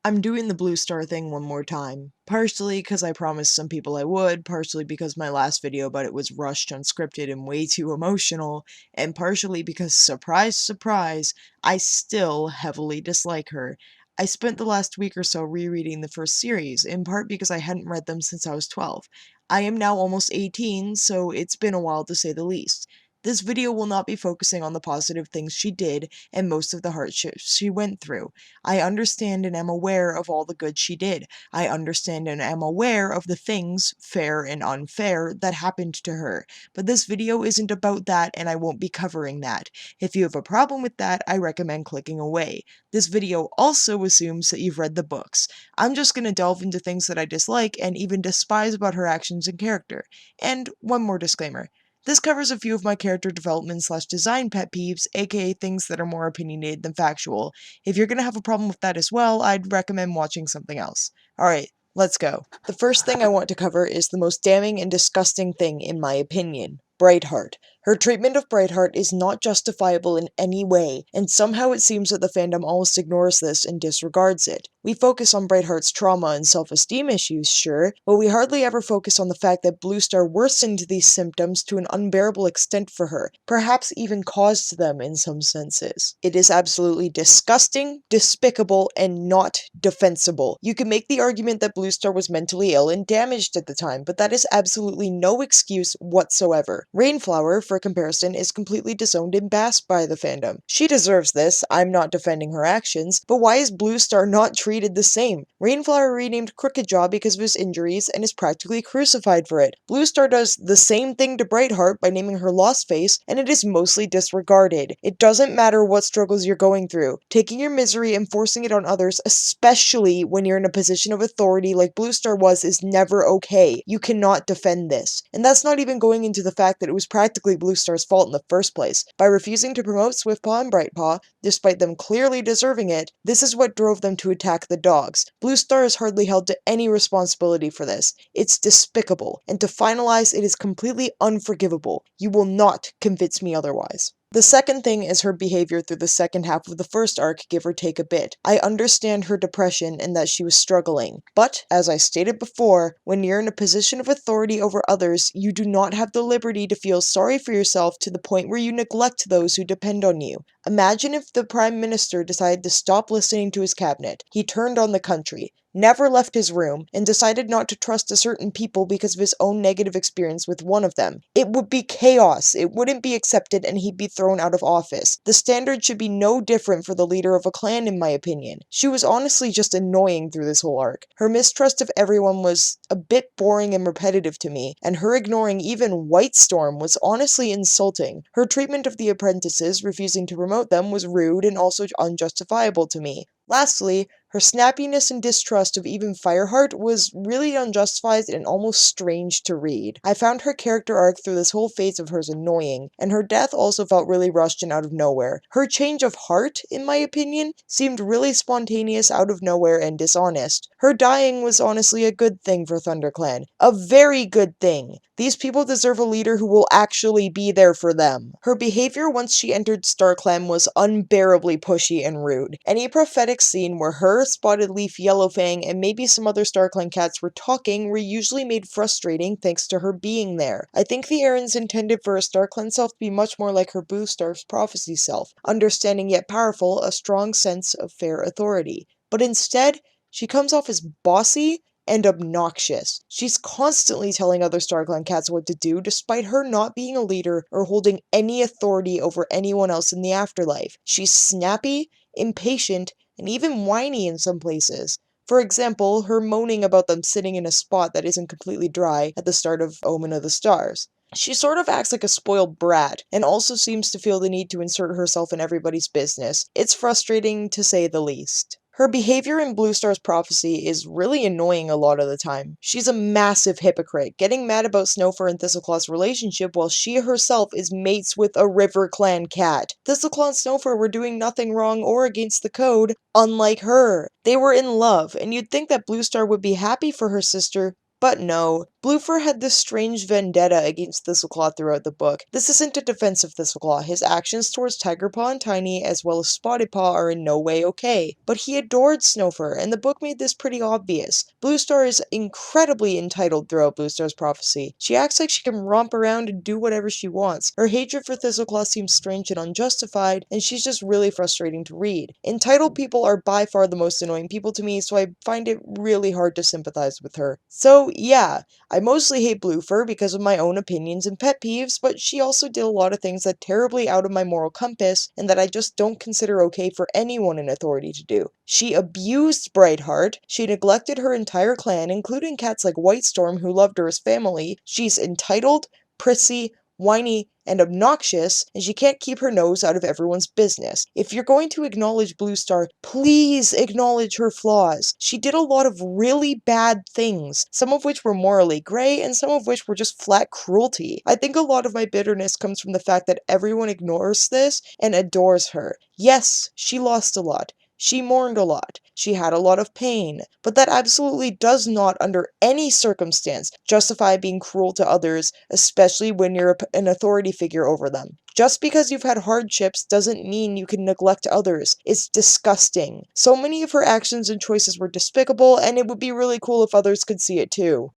I'm doing the Bluestar thing one more time, partially because I promised some people I would, partially because my last video about it was rushed, unscripted, and way too emotional, and partially because, surprise, surprise, I still heavily dislike her. I spent the last week or so rereading the first series, in part because I hadn't read them since I was 12. I am now almost 18, so it's been a while to say the least. This video will not be focusing on the positive things she did and most of the hardships she went through. I understand and am aware of all the good she did. I understand and am aware of the things, fair and unfair, that happened to her. But this video isn't about that, and I won't be covering that. If you have a problem with that, I recommend clicking away. This video also assumes that you've read the books. I'm just going to delve into things that I dislike and even despise about her actions and character. And one more disclaimer. This covers a few of my character development / design pet peeves, aka things that are more opinionated than factual. If you're gonna have a problem with that as well, I'd recommend watching something else. Alright, let's go. The first thing I want to cover is the most damning and disgusting thing in my opinion. Brightheart. Her treatment of Brightheart is not justifiable in any way, and somehow it seems that the fandom almost ignores this and disregards it. We focus on Brightheart's trauma and self-esteem issues, sure, but we hardly ever focus on the fact that Bluestar worsened these symptoms to an unbearable extent for her, perhaps even caused them in some senses. It is absolutely disgusting, despicable, and not defensible. You can make the argument that Bluestar was mentally ill and damaged at the time, but that is absolutely no excuse whatsoever. Rainflower, for comparison, is completely disowned and bashed by the fandom. She deserves this, I'm not defending her actions, but why is Bluestar not treated the same? Rainflower renamed Crooked-Jaw because of his injuries and is practically crucified for it. Bluestar does the same thing to Brightheart by naming her Lost Face, and it is mostly disregarded. It doesn't matter what struggles you're going through. Taking your misery and forcing it on others, especially when you're in a position of authority like Bluestar was, is never okay. You cannot defend this. And that's not even going into the fact that it was practically Bluestar's fault in the first place. By refusing to promote Swiftpaw and Brightpaw, despite them clearly deserving it, this is what drove them to attack the dogs. Bluestar is hardly held to any responsibility for this. It's despicable, and to finalize, it is completely unforgivable. You will not convince me otherwise. The second thing is her behavior through the second half of the first arc, give or take a bit. I understand her depression and that she was struggling, but, as I stated before, when you're in a position of authority over others, you do not have the liberty to feel sorry for yourself to the point where you neglect those who depend on you. Imagine if the Prime Minister decided to stop listening to his cabinet. He turned on the country, never left his room, and decided not to trust a certain people because of his own negative experience with one of them. It would be chaos, it wouldn't be accepted, and he'd be thrown out of office. The standard should be no different for the leader of a clan, in my opinion. She was honestly just annoying through this whole arc. Her mistrust of everyone was a bit boring and repetitive to me, and her ignoring even Whitestorm was honestly insulting. Her treatment of the apprentices, refusing to promote them, was rude and also unjustifiable to me. Lastly, her snappiness and distrust of even Fireheart was really unjustified and almost strange to read. I found her character arc through this whole phase of hers annoying, and her death also felt really rushed and out of nowhere. Her change of heart, in my opinion, seemed really spontaneous, out of nowhere, and dishonest. Her dying was honestly a good thing for ThunderClan. A very good thing. These people deserve a leader who will actually be there for them. Her behavior once she entered StarClan was unbearably pushy and rude. Any prophetic scene where her, Spotted Leaf, Yellowfang, and maybe some other StarClan cats were talking were usually made frustrating thanks to her being there. I think the errands intended for a StarClan self to be much more like her Bluestar's prophecy self, understanding yet powerful, a strong sense of fair authority. But instead, she comes off as bossy and obnoxious. She's constantly telling other StarClan cats what to do, despite her not being a leader or holding any authority over anyone else in the afterlife. She's snappy, impatient, and even whiny in some places. For example, her moaning about them sitting in a spot that isn't completely dry at the start of Omen of the Stars. She sort of acts like a spoiled brat, and also seems to feel the need to insert herself in everybody's business. It's frustrating, to say the least. Her behavior in Bluestar's prophecy is really annoying a lot of the time. She's a massive hypocrite, getting mad about Snowfur and Thistleclaw's relationship while she herself is mates with a River Clan cat. Thistleclaw and Snowfur were doing nothing wrong or against the code, unlike her. They were in love, and you'd think that Bluestar would be happy for her sister, but no. Bloofer had this strange vendetta against Thistleclaw throughout the book. This isn't a defense of Thistleclaw. His actions towards Tigerpaw and Tiny, as well as Spotted Paw, are in no way okay. But he adored Snowfur, and the book made this pretty obvious. Bluestar is incredibly entitled throughout Bluestar's prophecy. She acts like she can romp around and do whatever she wants. Her hatred for Thistleclaw seems strange and unjustified, and she's just really frustrating to read. Entitled people are by far the most annoying people to me, so I find it really hard to sympathize with her. So yeah, I mostly hate Bloofer because of my own opinions and pet peeves, but she also did a lot of things that terribly out of my moral compass and that I just don't consider okay for anyone in authority to do. She abused Brightheart, she neglected her entire clan, including cats like Whitestorm who loved her as family, she's entitled, prissy, whiny, and obnoxious, and she can't keep her nose out of everyone's business. If you're going to acknowledge Bluestar, please acknowledge her flaws. She did a lot of really bad things, some of which were morally gray, and some of which were just flat cruelty. I think a lot of my bitterness comes from the fact that everyone ignores this and adores her. Yes, she lost a lot. She mourned a lot. She had a lot of pain. But that absolutely does not, under any circumstance, justify being cruel to others, especially when you're an authority figure over them. Just because you've had hardships doesn't mean you can neglect others. It's disgusting. So many of her actions and choices were despicable, and it would be really cool if others could see it too.